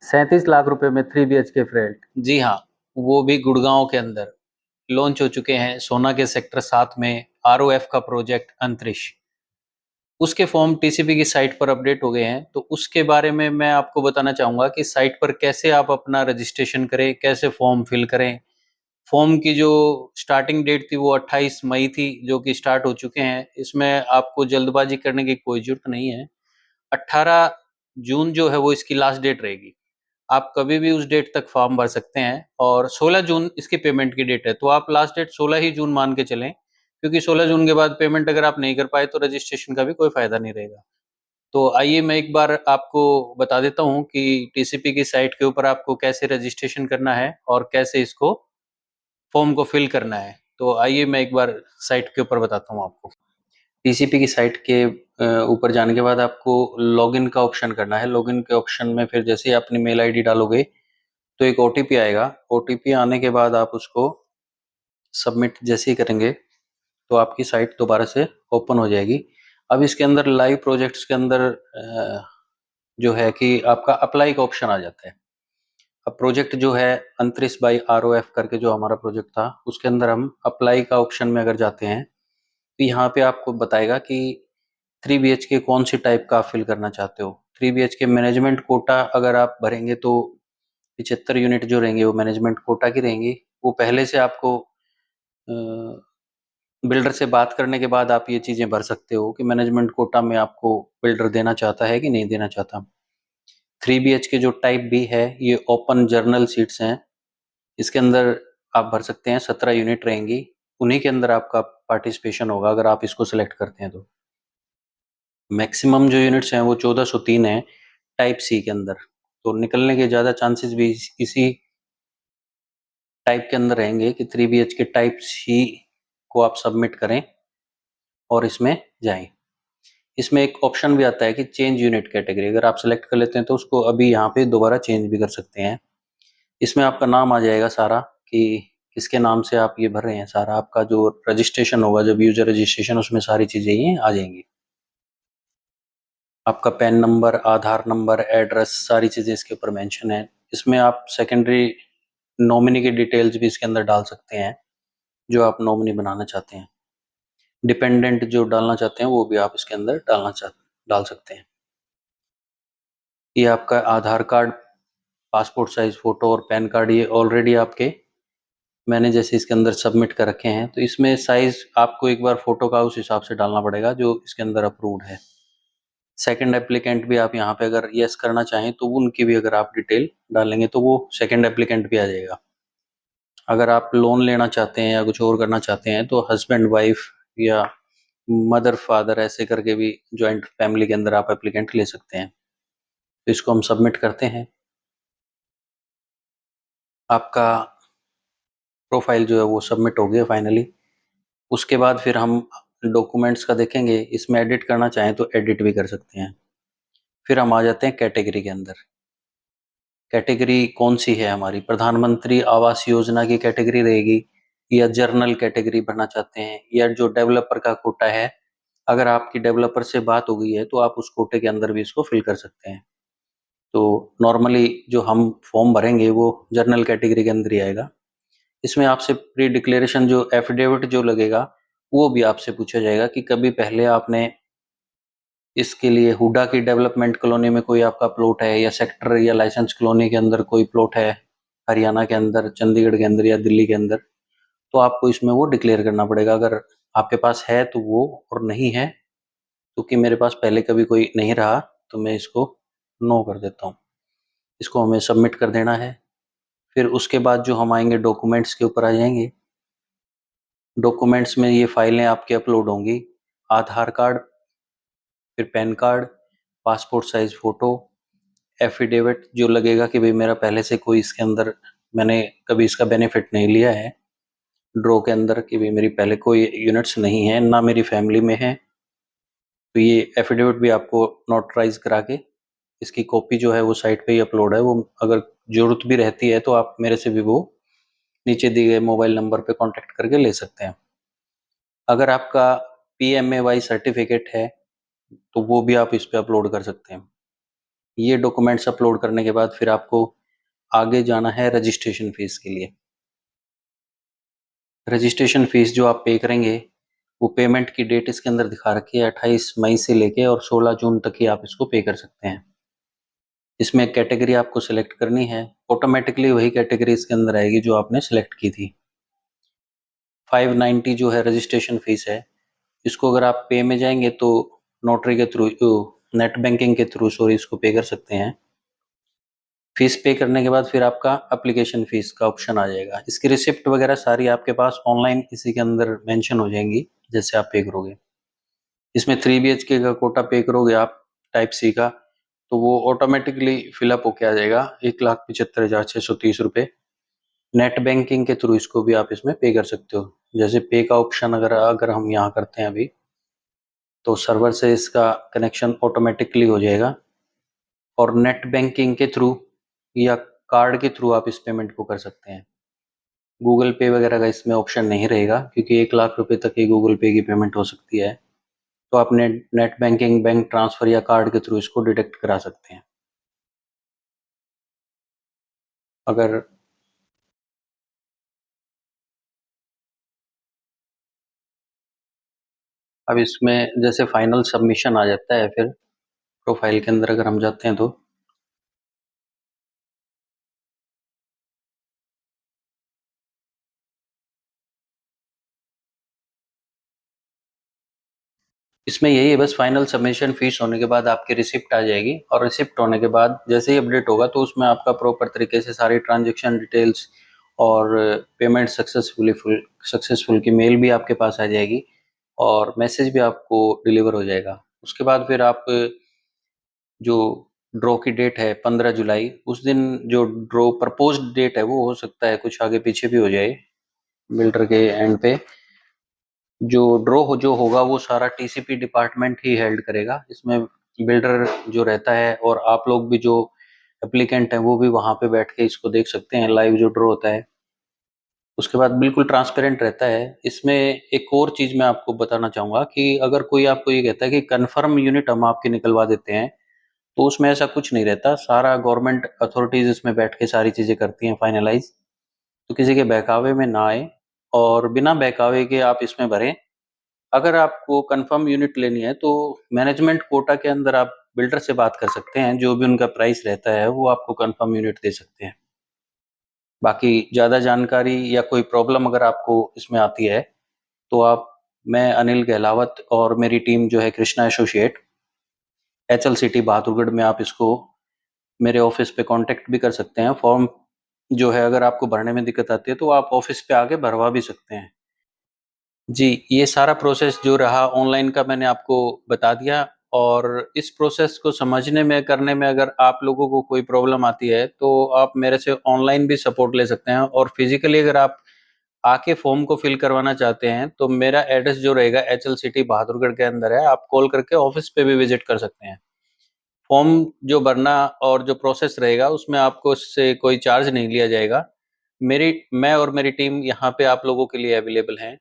₹37 लाख में 3 BHK flat. जी हाँ, वो भी गुड़गांव के अंदर लॉन्च हो चुके हैं। सोना के सेक्टर 7 में आरओएफ का प्रोजेक्ट अंतरिक्ष, उसके फॉर्म टीसीपी की साइट पर अपडेट हो गए हैं। तो उसके बारे में मैं आपको बताना चाहूँगा कि साइट पर कैसे आप अपना रजिस्ट्रेशन करें, कैसे फॉर्म फिल करें। फॉर्म की जो स्टार्टिंग डेट थी वो 28 मई थी, जो कि स्टार्ट हो चुके हैं। इसमें आपको जल्दबाजी करने की कोई ज़रूरत नहीं है। 18 जून जो है वो इसकी लास्ट डेट रहेगी। आप कभी भी उस डेट तक फॉर्म भर सकते हैं और 16 जून इसकी पेमेंट की डेट है। तो आप लास्ट डेट 16 ही जून मान के चलें, क्योंकि 16 जून के बाद पेमेंट अगर आप नहीं कर पाए तो रजिस्ट्रेशन का भी कोई फ़ायदा नहीं रहेगा। तो आइए मैं एक बार आपको बता देता हूँ कि टीसीपी की साइट के ऊपर आपको कैसे रजिस्ट्रेशन करना है और कैसे इसको फॉर्म को फिल करना है। तो आइए मैं एक बार साइट के ऊपर बताता हूँ आपको। टीसीपी की साइट के ऊपर जाने के बाद आपको लॉगिन का ऑप्शन करना है। लॉगिन के ऑप्शन में फिर जैसे ही अपनी मेल आईडी डालोगे तो एक ओटीपी आएगा। ओटीपी आने के बाद आप उसको सबमिट जैसे ही करेंगे तो आपकी साइट दोबारा से ओपन हो जाएगी। अब इसके अंदर लाइव प्रोजेक्ट्स के अंदर जो है कि आपका अप्लाई का ऑप्शन आ जाता है। अब प्रोजेक्ट जो है अंतरिक्ष बाई आरओएफ करके जो हमारा प्रोजेक्ट था, उसके अंदर हम अप्लाई का ऑप्शन में अगर जाते हैं तो यहाँ पे आपको बताएगा कि 3 BHK कौन सी टाइप का आप फिल करना चाहते हो। 3 BHK मैनेजमेंट कोटा अगर आप भरेंगे तो 75 यूनिट जो रहेंगे वो मैनेजमेंट कोटा की रहेंगी। वो पहले से आपको बिल्डर से बात करने के बाद आप ये चीज़ें भर सकते हो कि मैनेजमेंट कोटा में आपको बिल्डर देना चाहता है कि नहीं देना चाहता। 3 BHK जो टाइप बी है ये ओपन जर्नल सीट्स हैं। इसके अंदर आप भर सकते हैं, 17 यूनिट रहेंगी, उन्हीं के अंदर आपका पार्टिसिपेशन होगा अगर आप इसको सिलेक्ट करते हैं तो। मैक्सिमम जो यूनिट्स हैं वो 1403 है टाइप सी के अंदर। तो निकलने के ज़्यादा चांसेस भी इसी टाइप के अंदर रहेंगे कि 3 BHK टाइप सी को आप सबमिट करें और इसमें जाएं। इसमें एक ऑप्शन भी आता है कि चेंज यूनिट कैटेगरी, अगर आप सेलेक्ट कर लेते हैं तो उसको अभी यहाँ पे दोबारा चेंज भी कर सकते हैं। इसमें आपका नाम आ जाएगा सारा कि किसके नाम से आप ये भर रहे हैं। सारा आपका जो रजिस्ट्रेशन होगा, जब यूजर रजिस्ट्रेशन, उसमें सारी चीज़ें ये आ जाएंगी। आपका पैन नंबर, आधार नंबर, एड्रेस, सारी चीज़ें इसके ऊपर मेंशन है। इसमें आप सेकेंडरी नॉमिनी की डिटेल्स भी इसके अंदर डाल सकते हैं, जो आप नॉमिनी बनाना चाहते हैं। डिपेंडेंट जो डालना चाहते हैं वो भी आप इसके अंदर डाल सकते हैं। ये आपका आधार कार्ड, पासपोर्ट साइज फ़ोटो और पैन कार्ड ये ऑलरेडी आपके मैंने जैसे इसके अंदर सबमिट कर रखे हैं। तो इसमें साइज़ आपको एक बार फ़ोटो का उस हिसाब से डालना पड़ेगा जो इसके अंदर अप्रूव्ड है। सेकंड एप्लीकेंट भी आप यहाँ पे अगर येस करना चाहें तो उनकी भी अगर आप डिटेल डालेंगे तो वो सेकंड एप्लीकेंट भी आ जाएगा। अगर आप लोन लेना चाहते हैं या कुछ और करना चाहते हैं तो हस्बैंड वाइफ या मदर फादर ऐसे करके भी जॉइंट फैमिली के अंदर आप एप्लीकेंट ले सकते हैं। तो इसको हम सबमिट करते हैं। आपका प्रोफाइल जो है वो सबमिट हो गया फाइनली। उसके बाद फिर हम डॉक्यूमेंट्स का देखेंगे। इसमें एडिट करना चाहें तो एडिट भी कर सकते हैं। फिर हम आ जाते हैं कैटेगरी के अंदर। कैटेगरी कौन सी है हमारी, प्रधानमंत्री आवास योजना की कैटेगरी रहेगी या जर्नल कैटेगरी भरना चाहते हैं या जो डेवलपर का कोटा है। अगर आपकी डेवलपर से बात हो गई है तो आप उस कोटे के अंदर भी इसको फिल कर सकते हैं। तो नॉर्मली जो हम फॉर्म भरेंगे वो जर्नल कैटेगरी के अंदर ही आएगा। इसमें आपसे प्री डिक्लेरेशन जो एफिडेविट जो लगेगा वो भी आपसे पूछा जाएगा कि कभी पहले आपने इसके लिए हुडा की डेवलपमेंट कॉलोनी में कोई आपका प्लॉट है या सेक्टर या लाइसेंस कॉलोनी के अंदर कोई प्लॉट है, हरियाणा के अंदर, चंडीगढ़ के अंदर या दिल्ली के अंदर, तो आपको इसमें वो डिक्लेयर करना पड़ेगा। अगर आपके पास है तो वो, और नहीं है क्योंकि मेरे पास पहले कभी कोई नहीं रहा तो मैं इसको नो कर देता हूँ। इसको हमें सबमिट कर देना है। फिर उसके बाद जो हम आएंगे डॉक्यूमेंट्स के ऊपर आ जाएंगे। डॉक्यूमेंट्स में ये फाइलें आपके अपलोड होंगी, आधार कार्ड, फिर pan card, passport size photo, affidavit जो लगेगा कि भाई मेरा पहले से कोई इसके अंदर, मैंने कभी इसका बेनिफिट नहीं लिया है ड्रॉ के अंदर, कि भाई मेरी पहले कोई यूनिट्स नहीं है, ना मेरी फैमिली में है। तो ये एफिडेविट भी आपको नोटराइज करा के इसकी कॉपी जो है वो साइट पे ही अपलोड है। वो अगर ज़रूरत भी रहती है तो आप मेरे से भी वो नीचे दिए गए मोबाइल नंबर पे कांटेक्ट करके ले सकते हैं। अगर आपका पीएमएवाई सर्टिफिकेट है तो वो भी आप इस पे अपलोड कर सकते हैं। ये डॉक्यूमेंट्स अपलोड करने के बाद फिर आपको आगे जाना है रजिस्ट्रेशन फीस के लिए। रजिस्ट्रेशन फीस जो आप पे करेंगे वो पेमेंट की डेट इसके अंदर दिखा रखी है 28 मई से लेके और 16 जून तक ही आप इसको पे कर सकते हैं। इसमें कैटेगरी आपको सिलेक्ट करनी है, ऑटोमेटिकली वही कैटेगरी इसके अंदर आएगी जो आपने सिलेक्ट की थी। 590 जो है रजिस्ट्रेशन फीस है, इसको अगर आप पे में जाएंगे तो नोटरी के थ्रू, नेट बैंकिंग के थ्रू सॉरी, इसको पे कर सकते हैं। फीस पे करने के बाद फिर आपका एप्लीकेशन फीस का ऑप्शन आ जाएगा। इसकी रिसिप्ट वगैरह सारी आपके पास ऑनलाइन इसी के अंदर मेंशन हो जाएंगी जैसे आप पे करोगे। इसमें 3 BHK का कोटा पे करोगे आप टाइप सी का, तो वो ऑटोमेटिकली फिलअप होके आ जाएगा 1,75,630 रुपये। नेट बैंकिंग के थ्रू इसको भी आप इसमें पे कर सकते हो। जैसे पे का ऑप्शन अगर अगर हम यहाँ करते हैं अभी, तो सर्वर से इसका कनेक्शन ऑटोमेटिकली हो जाएगा और नेट बैंकिंग के थ्रू या कार्ड के थ्रू आप इस पेमेंट को कर सकते हैं। गूगल पे वगैरह का इसमें ऑप्शन नहीं रहेगा क्योंकि 1,00,000 रुपये तक ही गूगल पे की पेमेंट हो सकती है। तो आप नेट बैंकिंग, बैंक ट्रांसफर या कार्ड के थ्रू इसको डिटेक्ट करा सकते हैं। अगर अब इसमें जैसे फाइनल सबमिशन आ जाता है, फिर प्रोफाइल के अंदर अगर हम जाते हैं तो इसमें यही है, बस फाइनल सबमिशन फीस होने के बाद आपकी रिसिप्ट आ जाएगी और रिसिप्ट होने के बाद जैसे ही अपडेट होगा तो उसमें आपका प्रॉपर तरीके से सारी ट्रांजेक्शन डिटेल्स और पेमेंट सक्सेसफुल की मेल भी आपके पास आ जाएगी और मैसेज भी आपको डिलीवर हो जाएगा। उसके बाद फिर आप जो ड्रॉ की डेट है 15 जुलाई, उस दिन जो ड्रॉ प्रपोज्ड डेट है वो हो सकता है कुछ आगे पीछे भी हो जाए बिल्डर के एंड पे। जो ड्रॉ जो होगा वो सारा टीसीपी डिपार्टमेंट ही हेल्ड करेगा। इसमें बिल्डर जो रहता है और आप लोग भी जो एप्लीकेंट हैं वो भी वहाँ पे बैठ के इसको देख सकते हैं लाइव जो ड्रॉ होता है। उसके बाद बिल्कुल ट्रांसपेरेंट रहता है। इसमें एक और चीज़ मैं आपको बताना चाहूँगा कि अगर कोई आपको ये कहता है कि कन्फर्म यूनिट हम आपकी निकलवा देते हैं, तो उसमें ऐसा कुछ नहीं रहता। सारा गवर्नमेंट अथॉरिटीज़ इसमें बैठ के सारी चीज़ें करती हैं फाइनलाइज़। तो किसी के बहकावे में ना आए और बिना बहकावे के आप इसमें भरें। अगर आपको कंफर्म यूनिट लेनी है तो मैनेजमेंट कोटा के अंदर आप बिल्डर से बात कर सकते हैं, जो भी उनका प्राइस रहता है वो आपको कंफर्म यूनिट दे सकते हैं। बाकी ज़्यादा जानकारी या कोई प्रॉब्लम अगर आपको इसमें आती है तो आप, मैं अनिल गहलावत और मेरी टीम जो है Krishna associate, HL city Bahadurgarh में, आप इसको मेरे ऑफिस पे कांटेक्ट भी कर सकते हैं। फॉर्म जो है अगर आपको भरने में दिक्कत आती है तो आप ऑफिस पे आके भरवा भी सकते हैं। जी, ये सारा प्रोसेस जो रहा ऑनलाइन का मैंने आपको बता दिया और इस प्रोसेस को समझने में, करने में अगर आप लोगों को कोई प्रॉब्लम आती है तो आप मेरे से ऑनलाइन भी सपोर्ट ले सकते हैं और फिजिकली अगर आप आके फॉर्म को फिल करवाना चाहते हैं तो मेरा एड्रेस जो रहेगा एचएल सिटी बहादुरगढ़ के अंदर है। आप कॉल करके ऑफिस पे भी विजिट कर सकते हैं। फॉर्म जो भरना और जो प्रोसेस रहेगा उसमें आपको इससे कोई चार्ज नहीं लिया जाएगा। मैं और मेरी टीम यहाँ पे आप लोगों के लिए अवेलेबल हैं।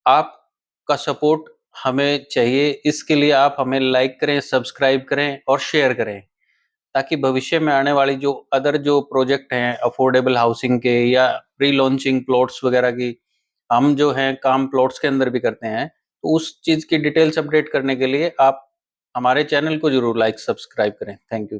आपका सपोर्ट हमें चाहिए, इसके लिए आप हमें लाइक करें, सब्सक्राइब करें और शेयर करें, ताकि भविष्य में आने वाली जो अदर जो प्रोजेक्ट हैं अफोर्डेबल हाउसिंग के या प्री लॉन्चिंग प्लॉट्स वगैरह की, हम जो हैं काम प्लॉट्स के अंदर भी करते हैं, तो उस चीज़ की डिटेल्स अपडेट करने के लिए आप हमारे चैनल को ज़रूर लाइक सब्सक्राइब करें। Thank you.